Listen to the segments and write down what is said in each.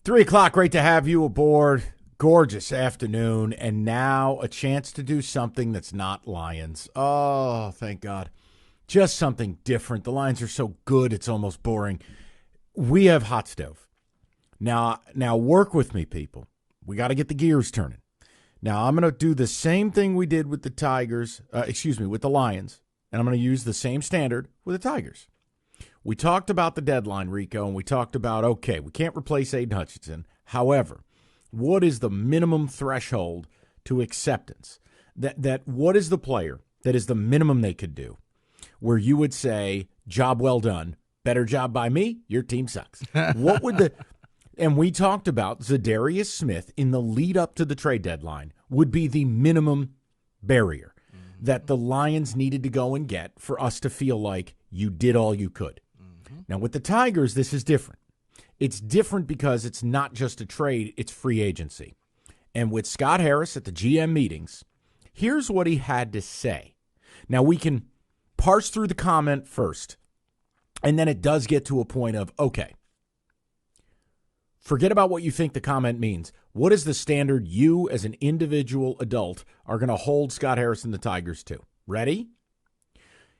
3 o'clock, great to have you aboard. Gorgeous afternoon, and now a chance to do something that's not Lions. Oh, thank God. Just something different. The Lions are so good, it's almost boring. We have hot stove. Now work with me, people. We got to get the gears turning. Now, I'm going to do the same thing we did with the with the Lions, and I'm going to use the same standard with the Tigers. We talked about the deadline, Rico, and we talked about, okay, we can't replace Aiden Hutchinson. However, what is the minimum threshold to acceptance? That what is the player that is the minimum they could do where you would say, job well done, better job by me, your team sucks? What would and we talked about Zadarius Smith in the lead up to the trade deadline would be the minimum barrier that the Lions needed to go and get for us to feel like you did all you could. Now, with the Tigers, this is different. It's different because it's not just a trade, it's free agency. And with Scott Harris at the GM meetings, here's what he had to say. Now, we can parse through the comment first, and then it does get to a point of, okay, forget about what you think the comment means. What is the standard you as an individual adult are going to hold Scott Harris and the Tigers to? Ready?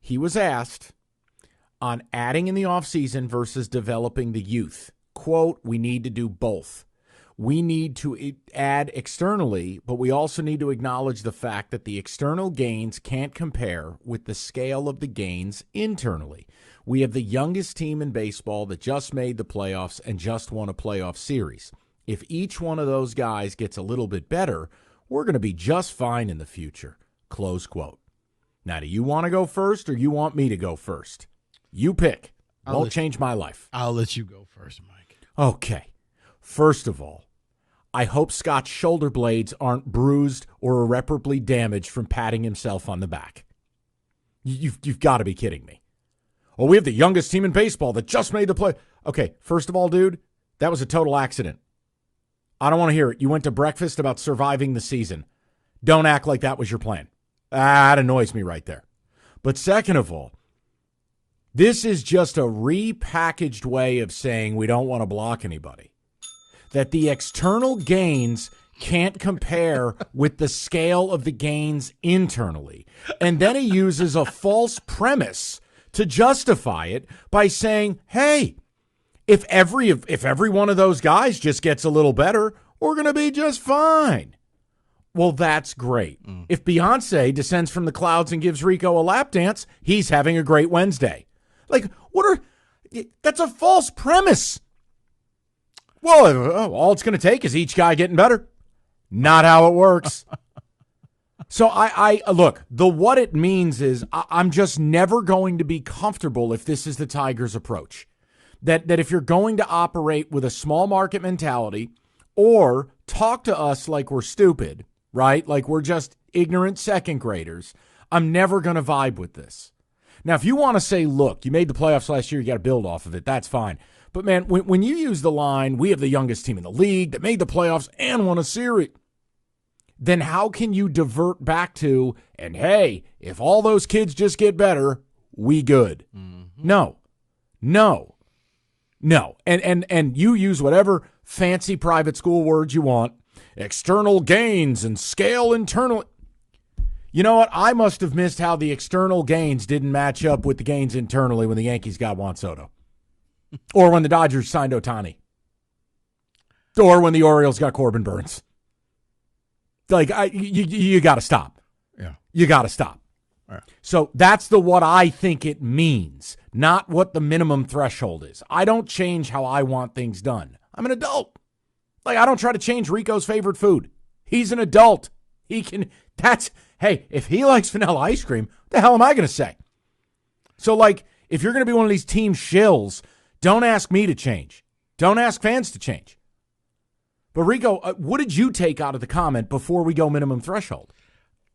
He was asked on adding in the offseason versus developing the youth. Quote, we need to do both. We need to add externally, but we also need to acknowledge the fact that the external gains can't compare with the scale of the gains internally. We have the youngest team in baseball that just made the playoffs and just won a playoff series. If each one of those guys gets a little bit better, we're going to be just fine in the future. Close quote. Now, do you want to go first or you want me to go first? You pick. Won't change my life. I'll let you go first, Mike. Okay. First of all, I hope Scott's shoulder blades aren't bruised or irreparably damaged from patting himself on the back. You've got to be kidding me. Oh, we have the youngest team in baseball that just made the play. Okay, first of all, dude, that was a total accident. I don't want to hear it. You went to breakfast about surviving the season. Don't act like that was your plan. That annoys me right there. But second of all, this is just a repackaged way of saying we don't want to block anybody. That the external gains can't compare with the scale of the gains internally. And then he uses a false premise to justify it by saying, hey, if every one of those guys just gets a little better, we're going to be just fine. Well, that's great. If Beyonce descends from the clouds and gives Rico a lap dance, he's having a great Wednesday. Like, that's a false premise. Well, all it's going to take is each guy getting better. Not how it works. So I look, what it means is I'm just never going to be comfortable if this is the Tigers' approach. That if you're going to operate with a small market mentality or talk to us like we're stupid, right? Like we're just ignorant second graders, I'm never going to vibe with this. Now, if you want to say, look, you made the playoffs last year, you got to build off of it, that's fine. But, man, when you use the line, we have the youngest team in the league that made the playoffs and won a series, then how can you divert back to, and hey, if all those kids just get better, we good? No. And you use whatever fancy private school words you want, external gains and scale internal. You know what? I must have missed how the external gains didn't match up with the gains internally when the Yankees got Juan Soto. Or when the Dodgers signed Ohtani. Or when the Orioles got Corbin Burns. Like, you got to stop. Yeah. You got to stop. Yeah. So that's what I think it means, not what the minimum threshold is. I don't change how I want things done. I'm an adult. Like, I don't try to change Rico's favorite food. He's an adult. Hey, if he likes vanilla ice cream, what the hell am I going to say? So, like, if you're going to be one of these team shills, don't ask me to change. Don't ask fans to change. But, Rico, what did you take out of the comment before we go minimum threshold?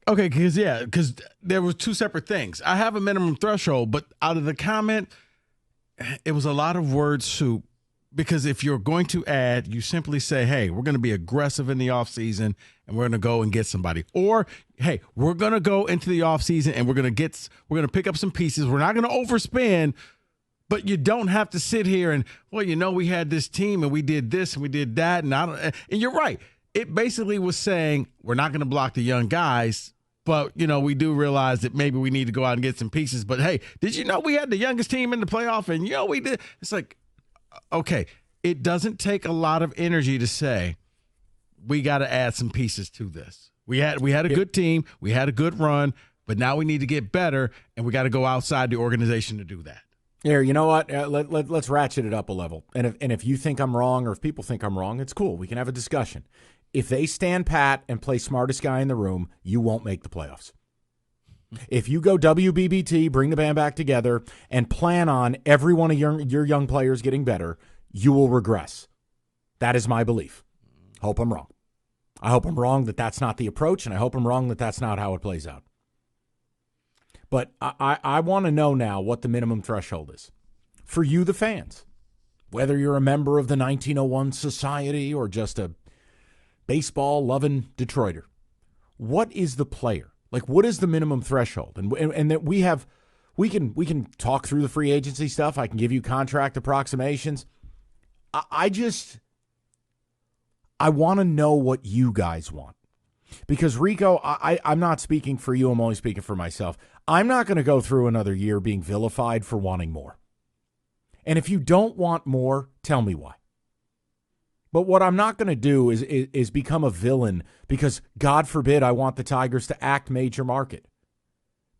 Okay, because there were two separate things. I have a minimum threshold, but out of the comment, it was a lot of word soup. Because if you're going to add, you simply say, hey, we're going to be aggressive in the offseason and we're going to go and get somebody. Or, hey, we're going to go into the offseason and we're going to pick up some pieces. We're not going to overspend, But you don't have to sit here and, well, we had this team and we did this and we did that. And you're right. It basically was saying we're not going to block the young guys, but, we do realize that maybe we need to go out and get some pieces. But, hey, did you know we had the youngest team in the playoff? And, we did. It's like, okay, it doesn't take a lot of energy to say we got to add some pieces to this. We had a good team. We had a good run. But now we need to get better, and we got to go outside the organization to do that. Here, you know what? Let's ratchet it up a level. And if you think I'm wrong or if people think I'm wrong, it's cool. We can have a discussion. If they stand pat and play smartest guy in the room, you won't make the playoffs. If you go WBBT, bring the band back together, and plan on every one of your young players getting better, you will regress. That is my belief. Hope I'm wrong. I hope I'm wrong that that's not the approach, and I hope I'm wrong that that's not how it plays out. But I want to know now what the minimum threshold is for you, the fans, whether you're a member of the 1901 Society or just a baseball-loving Detroiter. What is the player? Like, what is the minimum threshold? And that we can talk through the free agency stuff. I can give you contract approximations. I want to know what you guys want. Because, Rico, I'm not speaking for you. I'm only speaking for myself. I'm not going to go through another year being vilified for wanting more. And if you don't want more, tell me why. But what I'm not going to do is become a villain because, God forbid, I want the Tigers to act major market.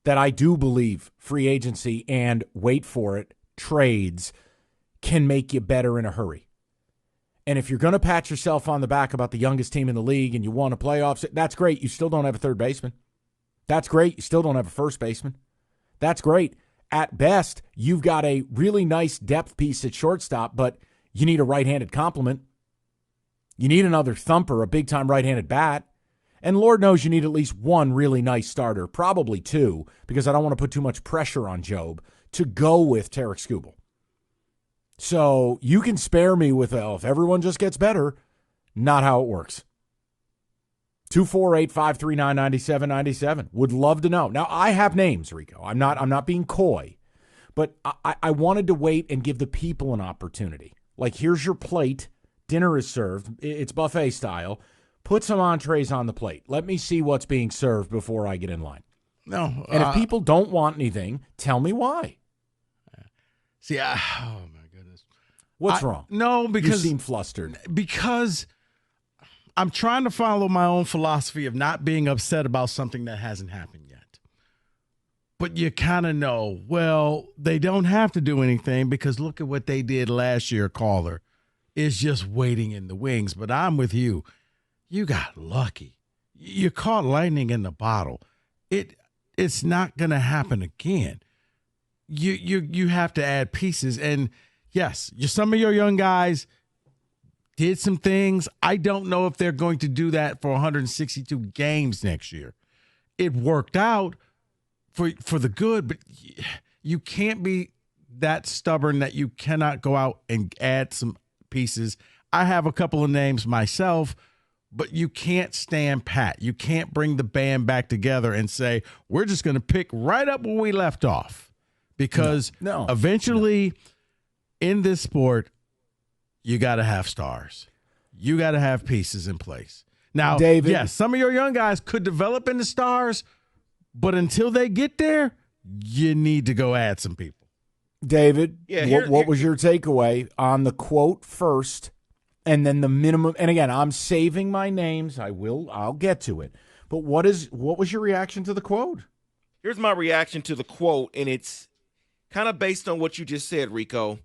That I do believe free agency and, wait for it, trades can make you better in a hurry. And if you're going to pat yourself on the back about the youngest team in the league and you won a playoffs, that's great. You still don't have a third baseman. That's great. You still don't have a first baseman. That's great. At best, you've got a really nice depth piece at shortstop, but you need a right-handed complement. You need another thumper, a big-time right-handed bat. And Lord knows you need at least one really nice starter, probably two, because I don't want to put too much pressure on Job to go with Tarek Skubal. So you can spare me with, if everyone just gets better, not how it works. 248-539-9797. Would love to know. Now, I have names, Rico. I'm not being coy, but I wanted to wait and give the people an opportunity. Like, here's your plate. Dinner is served. It's buffet style. Put some entrees on the plate. Let me see what's being served before I get in line. No. And if people don't want anything, tell me why. See, oh, my goodness. What's wrong? No, because you seem flustered. Because I'm trying to follow my own philosophy of not being upset about something that hasn't happened yet. But you kind of know, well, they don't have to do anything because look at what they did last year, caller. Is just waiting in the wings. But I'm with you. You got lucky. You caught lightning in the bottle. It's not going to happen again. You have to add pieces. And, yes, some of your young guys did some things. I don't know if they're going to do that for 162 games next year. It worked out for the good, but you can't be that stubborn that you cannot go out and add some pieces. I have a couple of names myself, but you can't stand pat. You can't bring the band back together and say, we're just going to pick right up where we left off. Because eventually in this sport, you got to have stars. You got to have pieces in place. Now, David, yes, some of your young guys could develop into stars, but until they get there, you need to go add some people. David, what was your takeaway on the quote first and then the minimum? And again, I'm saving my names. I'll get to it. But what was your reaction to the quote? Here's my reaction to the quote, and it's kind of based on what you just said, Rico.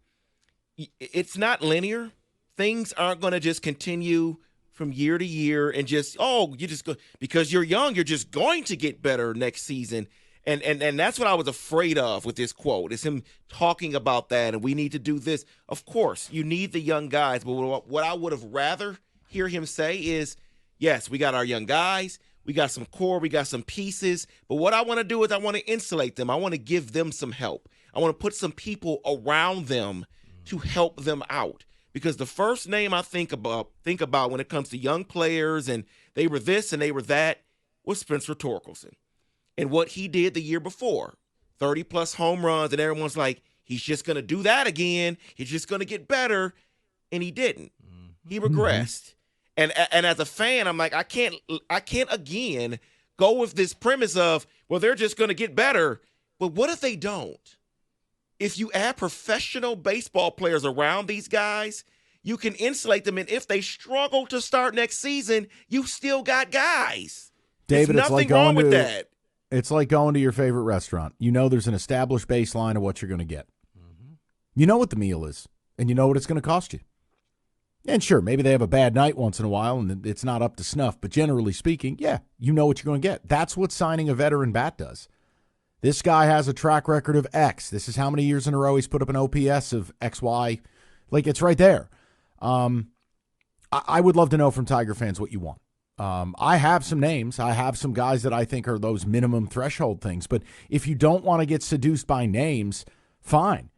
It's not linear. Things aren't going to just continue from year to year and just, you just go because you're young, you're just going to get better next season. And that's what I was afraid of with this quote. It's him talking about that, and we need to do this. Of course, you need the young guys, but what I would have rather hear him say is, yes, we got our young guys, we got some core, we got some pieces, but what I want to do is I want to insulate them. I want to give them some help. I want to put some people around them to help them out. Because the first name I think about when it comes to young players and they were this and they were that was Spencer Torkelson. And what he did the year before, 30-plus home runs, and everyone's like, he's just going to do that again. He's just going to get better. And he didn't. He regressed. And as a fan, I'm like, I can't again go with this premise of, well, they're just going to get better. But what if they don't? If you add professional baseball players around these guys, you can insulate them. And if they struggle to start next season, you still got guys. David, There's nothing wrong with that. It's like going to your favorite restaurant. You know there's an established baseline of what you're going to get. You know what the meal is, and you know what it's going to cost you. And sure, maybe they have a bad night once in a while and it's not up to snuff, but generally speaking, yeah, you know what you're going to get. That's what signing a veteran bat does. This guy has a track record of X. This is how many years in a row he's put up an OPS of XY. Like, it's right there. I would love to know from Tiger fans what you want. I have some names. I have some guys that I think are those minimum threshold things. But if you don't want to get seduced by names, fine.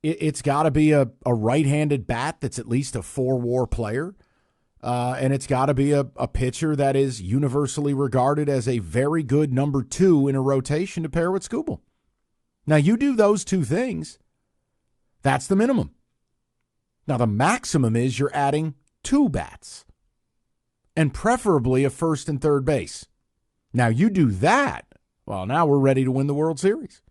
It's got to be a right-handed bat that's at least a 4-WAR player. And it's got to be a pitcher that is universally regarded as a very good number 2 in a rotation to pair with Skubal. Now, you do those two things, that's the minimum. Now, the maximum is you're adding 2 bats, and preferably a first and third base. Now, you do that, well, now we're ready to win the World Series.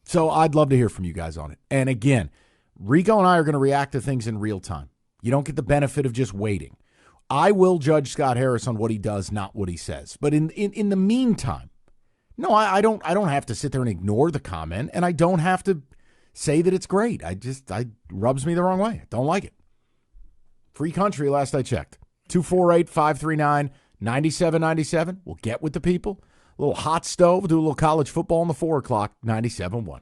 So I'd love to hear from you guys on it. And again, Rico and I are going to react to things in real time. You don't get the benefit of just waiting. I will judge Scott Harris on what he does, not what he says. But in the meantime, no, I don't have to sit there and ignore the comment, and I don't have to say that it's great. It rubs me the wrong way. I don't like it. Free country, last I checked. 248-539-9797. We'll get with the people. A little hot stove, do a little college football in the 4 o'clock, 97.1.